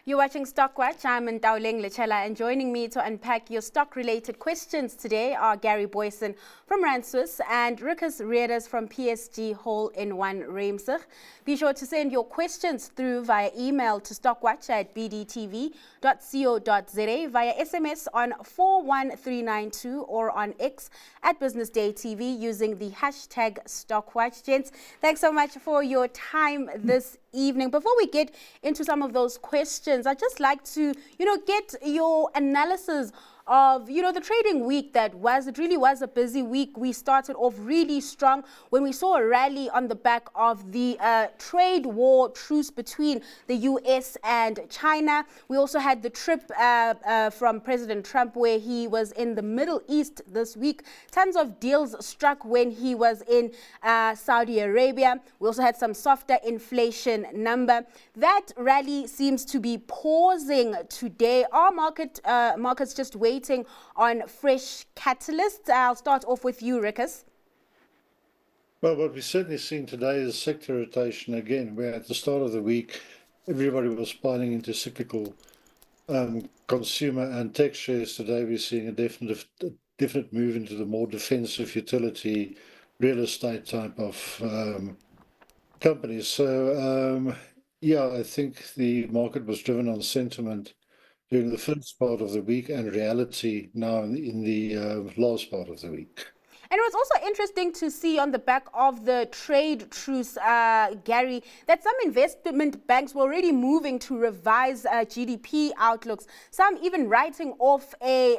You're watching Stockwatch. I'm Ntaoleng Lechela, and joining me to unpack your stock-related questions today are Gary Booysen from Ruimsig and Ricus from PSG Hole-in-One Ruimsig. Be sure to send your questions through via email to stockwatch@bdtv.co.za, via SMS on 41392 or on X @BusinessDayTV using the hashtag Stockwatch. Gents, thanks so much for your time this evening. Before we get into some of those questions, I'd just like to, get your analysis of, the trading week that was. It really was a busy week. We started off really strong when we saw a rally on the back of the trade war truce between the US and China. We also had the trip from President Trump where he was in the Middle East this week. Tons of deals struck when he was in Saudi Arabia. We also had some softer inflation number. That rally seems to be pausing today. Are markets just waiting on fresh catalysts? I'll start off with you, Ricus. Well, what we've certainly seen today is sector rotation again, where at the start of the week, everybody was piling into cyclical consumer and tech shares. Today, we're seeing a definite move into the more defensive utility, real estate type of companies. So, I think the market was driven on sentiment during the first part of the week and reality now in the last part of the week. And it was also interesting to see on the back of the trade truce, Gary, that some investment banks were already moving to revise GDP outlooks, some even writing off a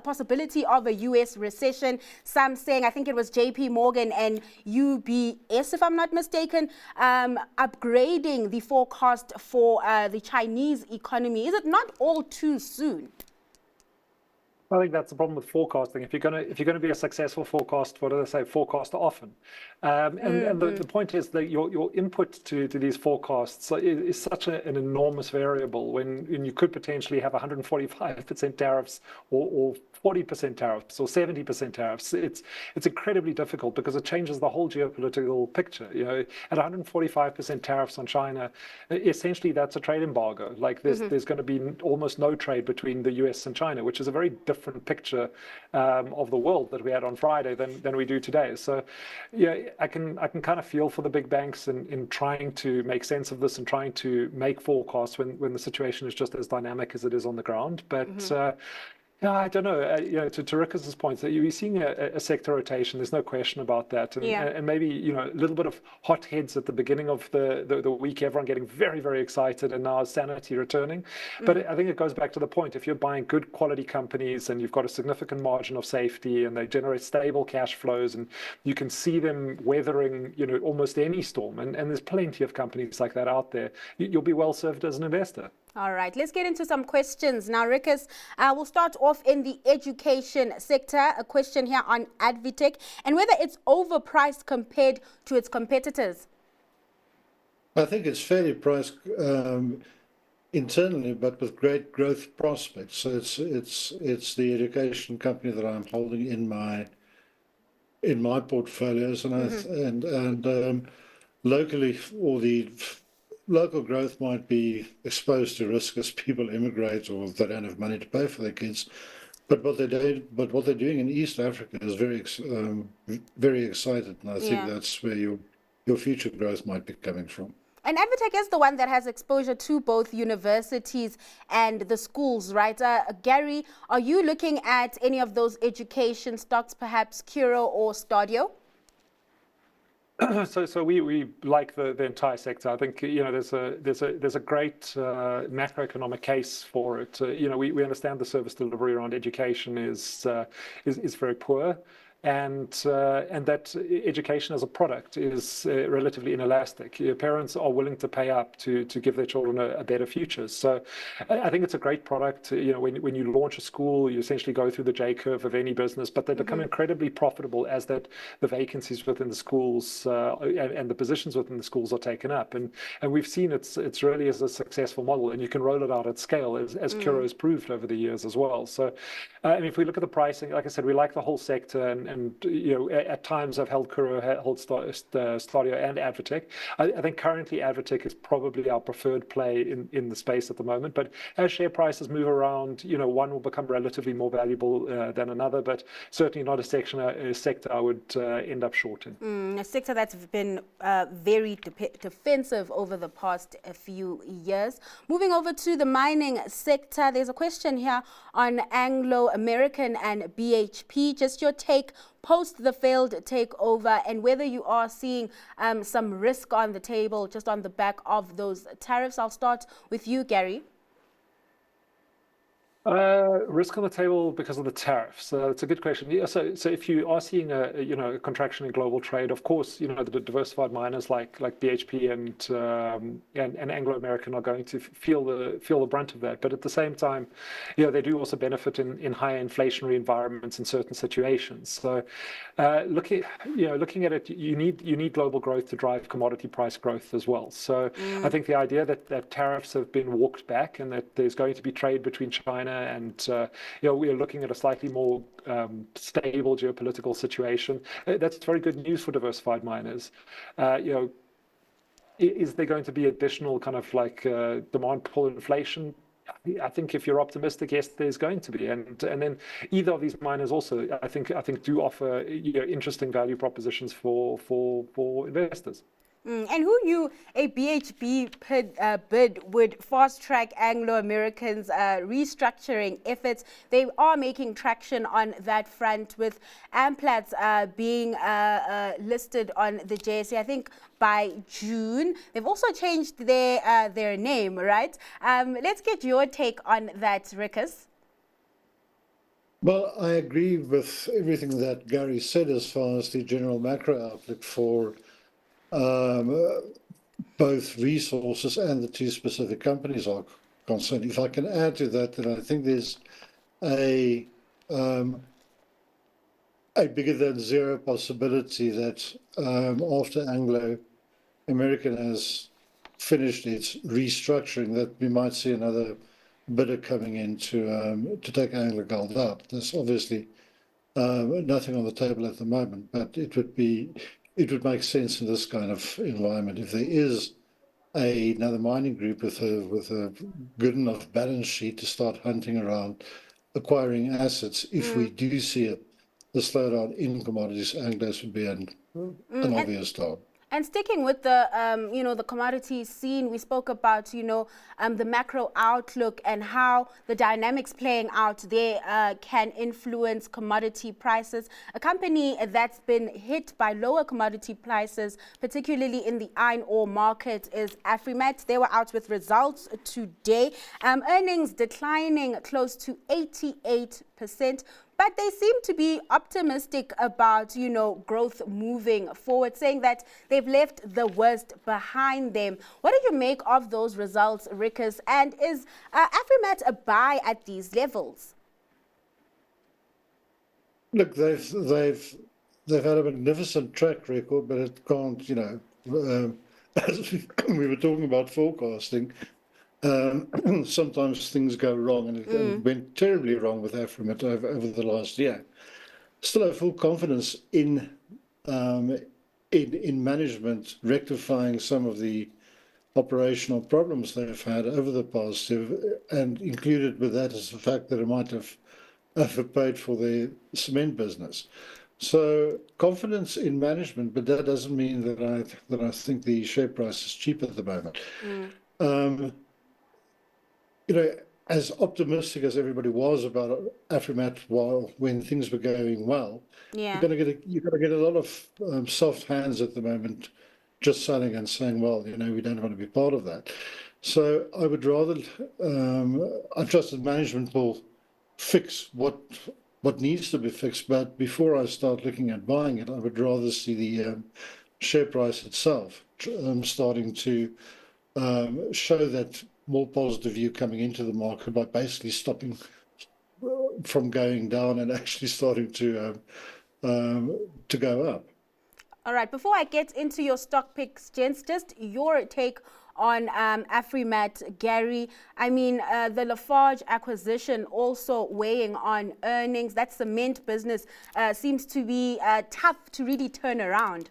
possibility of a US recession, some saying, I think it was JP Morgan and UBS, if I'm not mistaken, upgrading the forecast for the Chinese economy. Is it not all too soon? I think that's the problem with forecasting. If you're going to be a successful forecast, what do they say? Forecast often. And the point is that your input to these forecasts is such an enormous variable when you could potentially have 145% tariffs or 40% tariffs or 70% tariffs. It's incredibly difficult because it changes the whole geopolitical picture. At 145% tariffs on China, essentially that's a trade embargo. Like there's going to be almost no trade between the US and China, which is a very different picture of the world that we had on Friday than we do today. So, I can kind of feel for the big banks in trying to make sense of this and trying to make forecasts when the situation is just as dynamic as it is on the ground. But I don't know. To Ricus's point, that you're seeing a sector rotation. There's no question about that, and maybe a little bit of hot heads at the beginning of the week. Everyone getting very, very excited, and now sanity returning. But I think it goes back to the point: if you're buying good quality companies and you've got a significant margin of safety, and they generate stable cash flows, and you can see them weathering almost any storm, and there's plenty of companies like that out there, you'll be well served as an investor. All right, let's get into some questions. Now, Ricus, we'll start off in the education sector. A question here on Advitech and whether it's overpriced compared to its competitors. I think it's fairly priced internally, but with great growth prospects. So it's the education company that I'm holding in my portfolios, and locally, or the local growth might be exposed to risk as people immigrate or they don't have money to pay for their kids. But what they're doing in East Africa is very excited, and I think that's where your future growth might be coming from. And Advitech is the one that has exposure to both universities and the schools, right? Gary, are you looking at any of those education stocks, perhaps Curro or Stadio? So we like the entire sector. I think there's a great macroeconomic case for it. We understand the service delivery around education is very poor. And that education as a product is relatively inelastic. Your parents are willing to pay up to give their children a better future. So I think it's a great product. When you launch a school, you essentially go through the J curve of any business, but they become incredibly profitable as the vacancies within the schools and the positions within the schools are taken up. And we've seen it's really as a successful model, and you can roll it out at scale as Curro has proved over the years as well. So if we look at the pricing, like I said, we like the whole sector, and and at times I've held Kuro, held Stadio and Advotech. I think currently Advotech is probably our preferred play in the space at the moment. But as share prices move around, one will become relatively more valuable than another. But certainly not a sector I would end up short in. A sector that's been very defensive over the past few years. Moving over to the mining sector, there's a question here on Anglo American and BHP. Just your take post the failed takeover and whether you are seeing some risk on the table just on the back of those tariffs. I'll start with you, Gary. Risk on the table because of the tariffs. It's a good question. Yeah, so if you are seeing a contraction in global trade, of course, the diversified miners like BHP and Anglo American are going to feel the brunt of that. But at the same time, they do also benefit in higher inflationary environments in certain situations. So looking at it, you need global growth to drive commodity price growth as well. So I think the idea that tariffs have been walked back and that there's going to be trade between China and we are looking at a slightly more stable geopolitical situation. That's very good news for diversified miners. Is there going to be additional kind of demand pull inflation? I think if you're optimistic, yes, there's going to be, and then either of these miners also, I think do offer interesting value propositions for investors. And who knew a BHP bid would fast-track Anglo Americans' restructuring efforts? They are making traction on that front, with Amplats being listed on the JSE, I think, by June. They've also changed their name, right? Let's get your take on that, Ricus. Well, I agree with everything that Gary said as far as the general macro outlook for both resources and the two specific companies are concerned. If I can add to that, then I think there's a bigger than zero possibility that after Anglo American has finished its restructuring, that we might see another bidder coming in to take Anglo Gold out. There's obviously nothing on the table at the moment, but it would make sense in this kind of environment if there is another mining group with a good enough balance sheet to start hunting around acquiring assets. If we do see the slowdown in commodities, Anglo's would be an obvious start. And sticking with the, the commodity scene, we spoke about, the macro outlook and how the dynamics playing out there can influence commodity prices. A company that's been hit by lower commodity prices, particularly in the iron ore market, is Afrimat. They were out with results today. Earnings declining close to 88%. But they seem to be optimistic about, growth moving forward, saying that they've left the worst behind them. What do you make of those results, Ricus? And is Afrimat a buy at these levels? Look, they've had a magnificent track record, but it can't, as we were talking about forecasting. Sometimes things go wrong, and it went terribly wrong with Afrimat over the last year. Still have full confidence in management rectifying some of the operational problems they've had over the past year, and included with that is the fact that it might have overpaid for their cement business. So confidence in management, but that doesn't mean that I think the share price is cheap at the moment. As optimistic as everybody was about Afrimat when things were going well, you're going to get a lot of soft hands at the moment, just selling and saying, well, we don't want to be part of that. So I would rather, I trust that management will fix what needs to be fixed. But before I start looking at buying it, I would rather see the share price itself starting to show that more positive view coming into the market by basically stopping from going down and actually starting to go up. All right, before I get into your stock picks, gents, just your take on Afrimat, Gary. I mean, the Lafarge acquisition also weighing on earnings. That cement business seems to be tough to really turn around.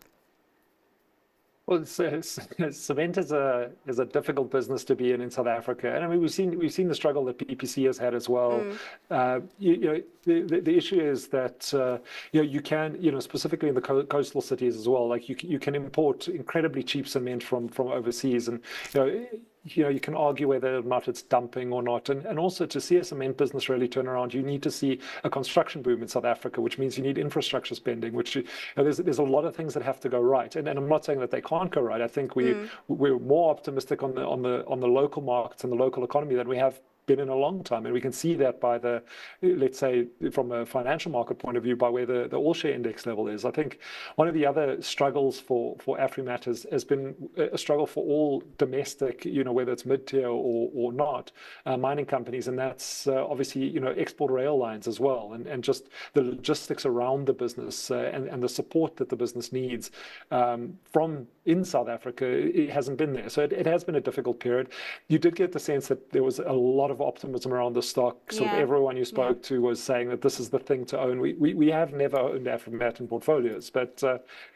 Well, cement is a difficult business to be in South Africa, and I mean we've seen the struggle that PPC has had as well. The issue is that you can specifically in the coastal cities as well, like you can import incredibly cheap cement from overseas, and you can argue whether or not it's dumping or not. And also to see a cement business really turn around, you need to see a construction boom in South Africa, which means you need infrastructure spending, which there's a lot of things that have to go right. And I'm not saying that they can't go right. I think we're more optimistic on the local markets and the local economy than we have been in a long time, and we can see that by the, let's say, from a financial market point of view, by where the all share index level is. I think one of the other struggles for Afrimat has been a struggle for all domestic, whether it's mid-tier or not, mining companies, and that's obviously export rail lines as well, and just the logistics around the business and the support that the business needs from in South Africa. It hasn't been there, so it has been a difficult period. You did get the sense that there was a lot of optimism around the stock. So everyone you spoke to was saying that this is the thing to own. We have never owned Afrimat in portfolios, but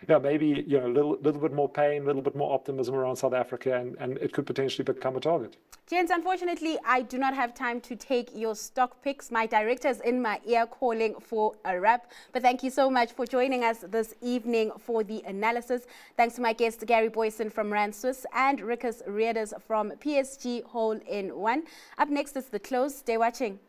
maybe a little bit more pain, a little bit more optimism around South Africa, and it could potentially become a target. Gents, unfortunately, I do not have time to take your stock picks. My director's in my ear calling for a wrap. But thank you so much for joining us this evening for the analysis. Thanks to my guests, Gary Booysen from Rand Swiss and Ricus from PSG Hole in One. Up next is The Close. Stay watching.